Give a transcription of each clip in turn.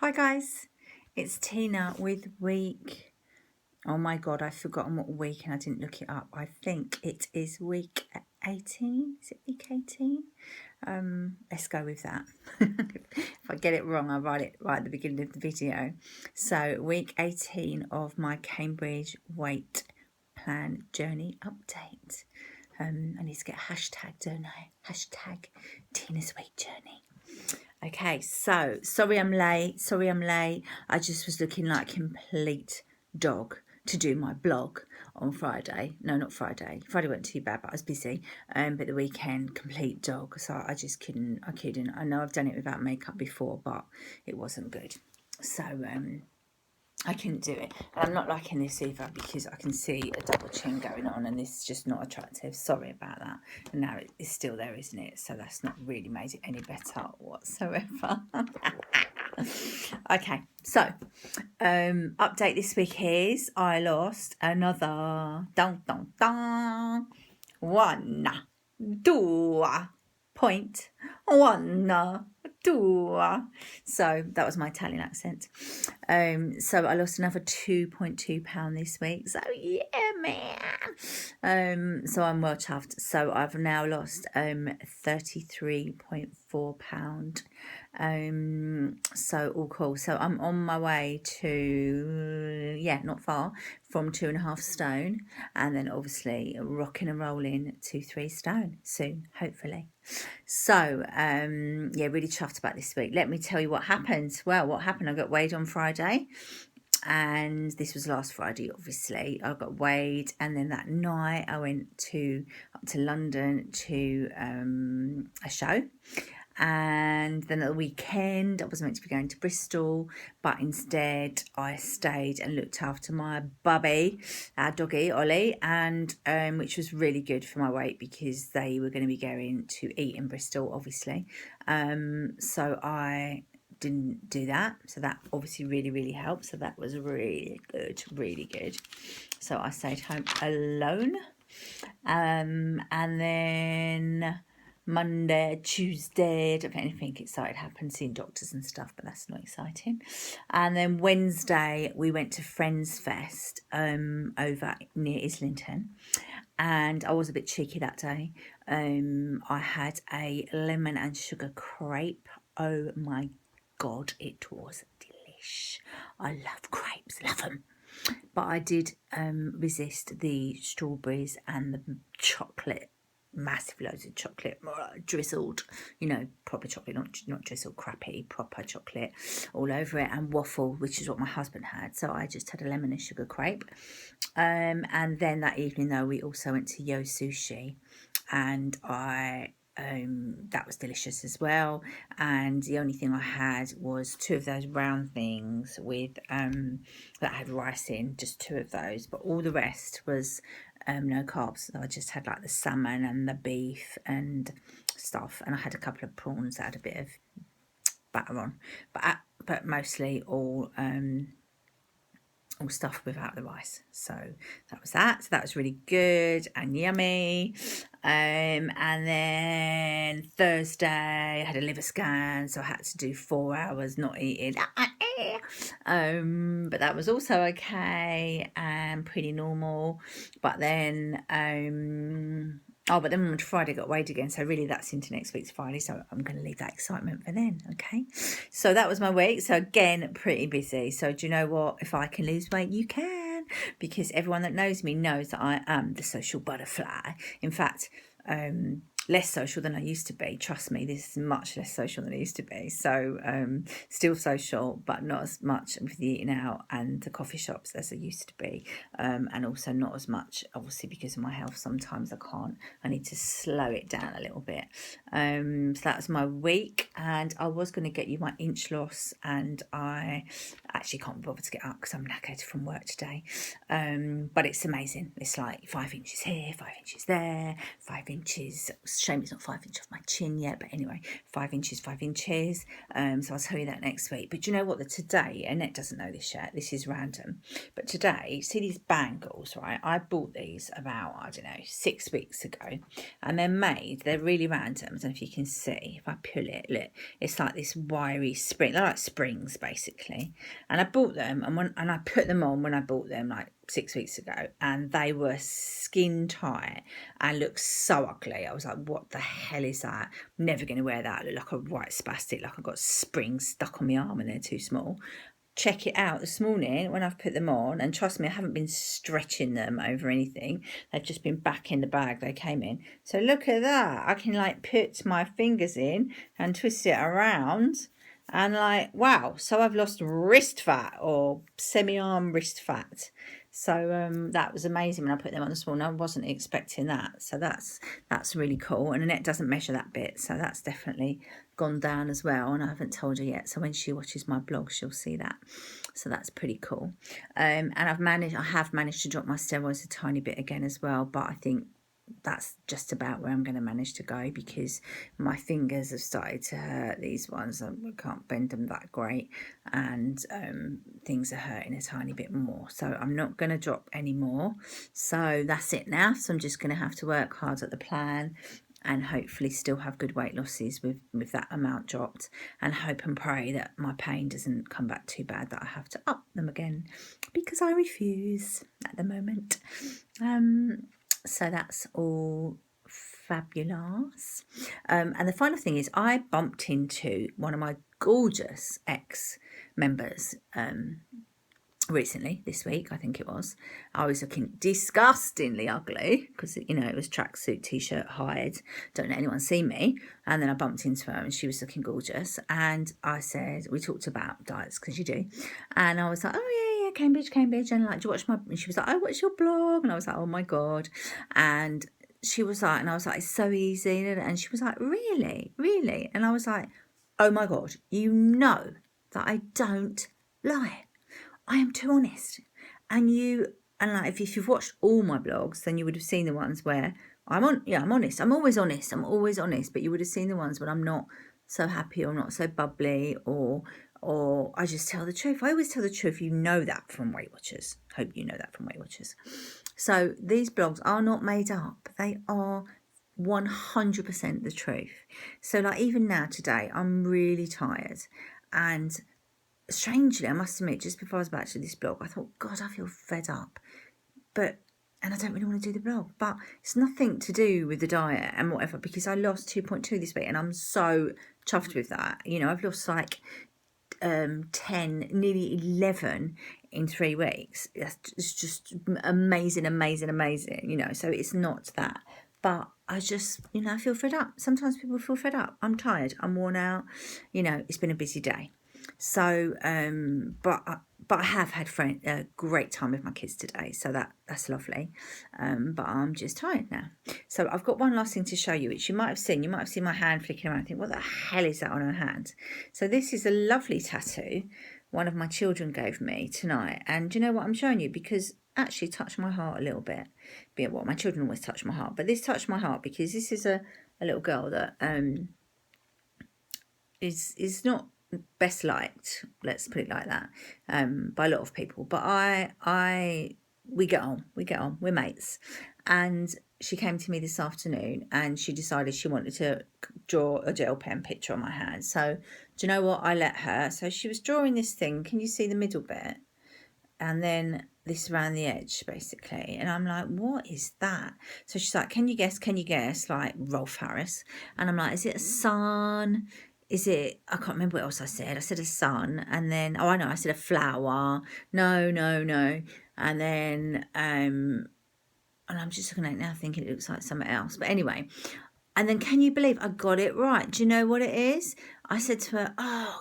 Hi guys, it's Tina with week. Oh my god, I've forgotten what week and I didn't look it up. I think it is week 18. Is it week 18? Let's go with that. If I get it wrong, I'll write it right at the beginning of the video. So week 18 of my Cambridge weight plan journey update. I need to get a hashtag, don't I? Hashtag Tina's weight journey. Okay, so sorry I'm late. I just was looking like a complete dog to do my blog on Friday. No, not Friday. Friday wasn't too bad, but I was busy. But the weekend, complete dog. So I just couldn't. I know I've done it without makeup before, but it wasn't good. So I couldn't do it. And I'm not liking this either because I can see a double chin going on and this is just not attractive. Sorry about that. And now it's still there, isn't it? So that's not really made it any better whatsoever. Okay, so update this week is I lost another 1.2. So that was my Italian accent. So I lost another 2.2 pound this week. So yeah, man. So I'm well chuffed. So I've now lost 33.4 pound. So all cool. So I'm on my way to not far from 2.5 stone, and then obviously rocking and rolling to 3 stone soon, hopefully. So really chuffed about this week. Let me tell you what happened. Well, what happened? I got weighed on Friday, and this was last Friday. Obviously, I got weighed, and then that night I went up to London to a show. And then at the weekend I was meant to be going to Bristol, but instead I stayed and looked after my bubby, our doggy Ollie, and which was really good for my weight because they were going to be going to eat in Bristol, obviously. So I didn't do that, so that obviously really helped. So that was really good. So I stayed home alone, and then Monday, Tuesday, I don't think anything exciting happened, seeing doctors and stuff, but that's not exciting. And then Wednesday, we went to Friends Fest over near Islington, and I was a bit cheeky that day. I had a lemon and sugar crepe. Oh my God, it was delish. I love crepes, love them. But I did resist the strawberries and the chocolate, massive loads of chocolate drizzled, proper chocolate, not drizzled crappy, proper chocolate all over it, and waffle, which is what my husband had. So I just had a lemon and sugar crepe. And then that evening though, we also went to Yo Sushi, and that was delicious as well. And the only thing I had was 2 of those round things with that had rice in, just 2 of those, but all the rest was no carbs. So I just had like the salmon and the beef and stuff, and I had a couple of prawns that had a bit of batter on, but mostly all stuff without the rice. So that was that. So that was really good and yummy. And then Thursday I had a liver scan, so I had to do 4 hours not eating. But that was also okay and pretty normal. But then but then on Friday I got weighed again, so really that's into next week's Friday, so I'm going to leave that excitement for then, okay? So that was my week. So again, pretty busy. So do you know what? If I can lose weight, you can, because everyone that knows me knows that I am the social butterfly. In fact, less social than I used to be. Trust me, this is much less social than I used to be. So still social, but not as much with the eating out and the coffee shops as I used to be. And also not as much, obviously, because of my health. Sometimes I can't. I need to slow it down a little bit. So that's my week. And I was going to get you my inch loss, and I actually can't be bothered to get up because I'm knackered from work today. But it's amazing. It's like 5 inches here, 5 inches there, 5 inches. Shame it's not 5 inches off my chin yet, but anyway, 5 inches, 5 inches. So I'll tell you that next week. But you know what? Today, Annette doesn't know this yet. This is random. But today, see these bangles, right? I bought these about, I don't know, 6 weeks ago. And they're made, they're really random. I don't know if you can see. If I pull it, look, it's like this wiry spring. They're like springs, basically. And I bought them, and I put them on when I bought them, like 6 weeks ago, and they were skin tight and looked so ugly. I was like, what the hell is that? I'm never going to wear that. I look like a right spastic, like I've got springs stuck on my arm and they're too small. Check it out this morning when I've put them on, and trust me, I haven't been stretching them over anything. They've just been back in the bag they came in. So look at that. I can like put my fingers in and twist it around, and like, wow. So I've lost wrist fat, or semi-arm wrist fat. So that was amazing when I put them on this morning. I wasn't expecting that. So that's really cool. And Annette doesn't measure that bit, so that's definitely gone down as well. And I haven't told her yet. So when she watches my blog, she'll see that. So that's pretty cool. And I have managed to drop my steroids a tiny bit again as well. But I think that's just about where I'm going to manage to go, because my fingers have started to hurt, these ones. I can't bend them that great, and things are hurting a tiny bit more. So I'm not going to drop any more. So that's it now. So I'm just going to have to work hard at the plan and hopefully still have good weight losses with that amount dropped, and hope and pray that my pain doesn't come back too bad that I have to up them again, because I refuse at the moment. So that's all fabulous. And the final thing is, I bumped into one of my gorgeous ex-members recently, this week, I think it was. I was looking disgustingly ugly because, you know, it was tracksuit, t-shirt, hired. Don't let anyone see me. And then I bumped into her and she was looking gorgeous. And I said, we talked about diets, because you do. And I was like, oh, yeah, Cambridge. And like, do you watch my... And she was like, I watch your blog. And I was like, oh, my God. And she was like, and I was like, it's so easy. And she was like, really? And I was like, oh, my God, you know that I don't lie. I am too honest. And like, if you've watched all my blogs, then you would have seen the ones where I'm honest. I'm always honest. But you would have seen the ones when I'm not so happy or not so bubbly, or I just tell the truth. I always tell the truth. You know that from Weight Watchers. Hope you know that from Weight Watchers. So these blogs are not made up. They are 100% the truth. So like, even now today, I'm really tired, and strangely, I must admit, just before I was about to do this blog, I thought, God, I feel fed up. And I don't really want to do the blog. But it's nothing to do with the diet and whatever, because I lost 2.2 this week, and I'm so chuffed with that. You know, I've lost like 10, nearly 11 in 3 weeks. It's just amazing, you know. So it's not that. But I just, you know, I feel fed up. Sometimes people feel fed up. I'm tired. I'm worn out. You know, it's been a busy day. So, but I have had a great time with my kids today, so that's lovely. But I'm just tired now. So I've got one last thing to show you, which you might have seen. You might have seen my hand flicking around. I think, what the hell is that on her hand? So this is a lovely tattoo one of my children gave me tonight. And do you know what I'm showing you? Because actually touched my heart a little bit. Well, my children always touch my heart, but this touched my heart because this is a little girl that is not best liked, let's put it like that, by a lot of people, but we get on, we're mates. And she came to me this afternoon and she decided she wanted to draw a gel pen picture on my hand. So do you know what, I let her. So she was drawing this thing, can you see the middle bit, and then this around the edge basically, and I'm like, what is that? So she's like, can you guess, like Rolf Harris. And I'm like, is it a sun? Is it, I can't remember what else I said. I said a sun, and then, oh, I know, I said a flower. No. And then, and I'm just looking at it now thinking it looks like something else. But anyway, And then can you believe I got it right? Do you know what it is? I said to her, oh,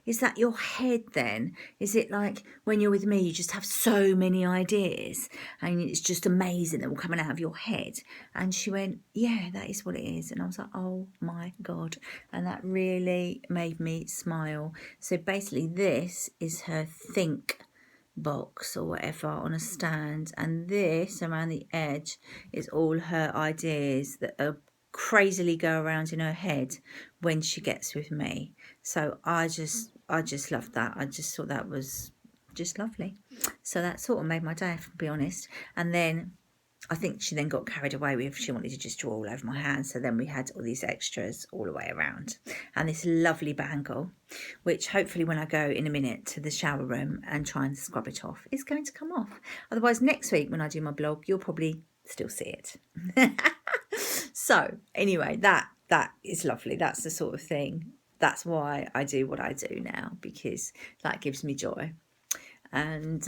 is that your head then? Is it like when you're with me, you just have so many ideas and it's just amazing that will coming out of your head? And she went, yeah, that is what it is. And I was like, oh my God. And that really made me smile. So basically this is her think box or whatever on a stand, and this around the edge is all her ideas that are crazily go around in her head when she gets with me. So I just loved that. I just thought that was just lovely. So that sort of made my day, to be honest. And then I think she then got carried away with, she wanted to just draw all over my hands. So then we had all these extras all the way around. And this lovely bangle, which hopefully when I go in a minute to the shower room and try and scrub it off, is going to come off. Otherwise, next week when I do my blog, you'll probably still see it. So anyway, that is lovely. That's the sort of thing. That's why I do what I do now, because that gives me joy. And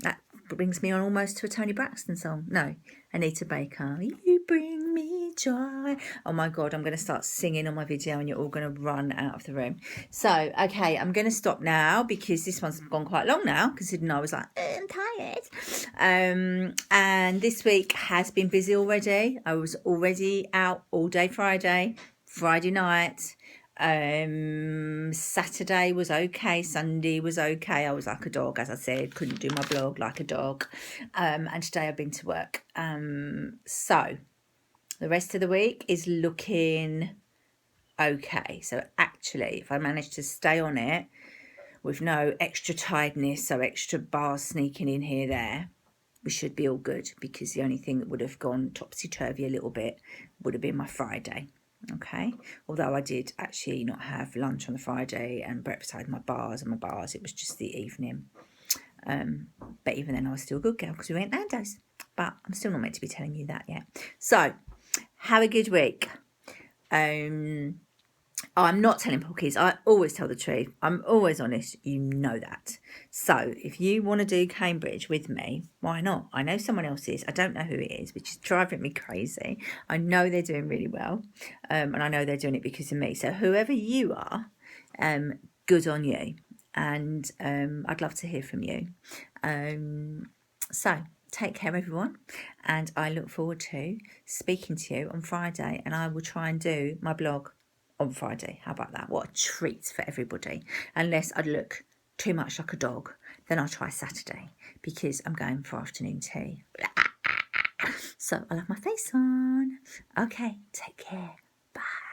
that brings me on almost to a Toni Braxton song. No, Anita Baker. You bring me joy. Oh my God, I'm going to start singing on my video and you're all going to run out of the room. So, okay, I'm going to stop now because this one's gone quite long now, considering I was like, I'm tired. And this week has been busy already. I was already out all day Friday night. Saturday was okay, Sunday was okay. I was like a dog, as I said, couldn't do my blog like a dog. And today I've been to work. So the rest of the week is looking okay. So actually, if I manage to stay on it with no extra tiredness, so extra bars sneaking in here, there, we should be all good, because the only thing that would have gone topsy-turvy a little bit would have been my Friday. Okay, although I did actually not have lunch on the Friday and breakfast, I had my bars, it was just the evening. But even then I was still a good girl because we went Nando's, but I'm still not meant to be telling you that yet. So have a good week. I'm not telling porkies. I always tell the truth. I'm always honest. You know that. So if you want to do Cambridge with me, why not? I know someone else is. I don't know who it is, which is driving me crazy. I know they're doing really well. And I know they're doing it because of me. So whoever you are, good on you. And I'd love to hear from you. So take care, everyone. And I look forward to speaking to you on Friday. And I will try and do my blog on Friday. How about that? What a treat for everybody. Unless I look too much like a dog, then I'll try Saturday, because I'm going for afternoon tea. So I'll have my face on. Okay, take care. Bye.